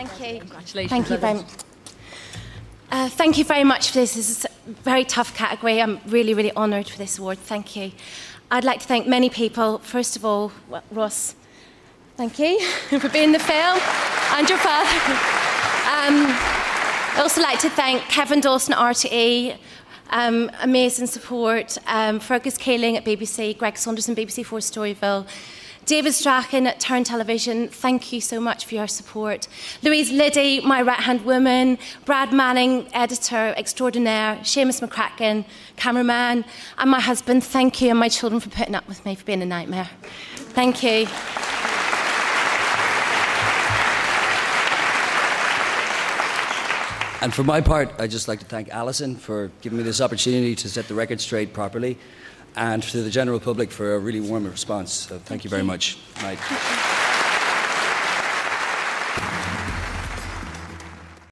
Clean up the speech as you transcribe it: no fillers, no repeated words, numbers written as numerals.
Thank you. Congratulations. Thank you very much. Thank you very much for this. This is a very tough category. I'm really, really honoured for this award. Thank you. I'd like to thank many people. First of all, Ross, thank you for being in the film, and your father. I'd also like to thank Kevin Dawson at RTE, amazing support, Fergus Kaling at BBC, Greg Saunderson, BBC4 Storyville, David Strachan at Turn Television, thank you so much for your support. Louise Liddy, my right-hand woman, Brad Manning, editor extraordinaire, Seamus McCracken, cameraman, and my husband, thank you, and my children for putting up with me for being a nightmare. Thank you. And for my part, I'd just like to thank Alison for giving me this opportunity to set the record straight properly, and to the general public for a really warm response. So thank you very much. Night.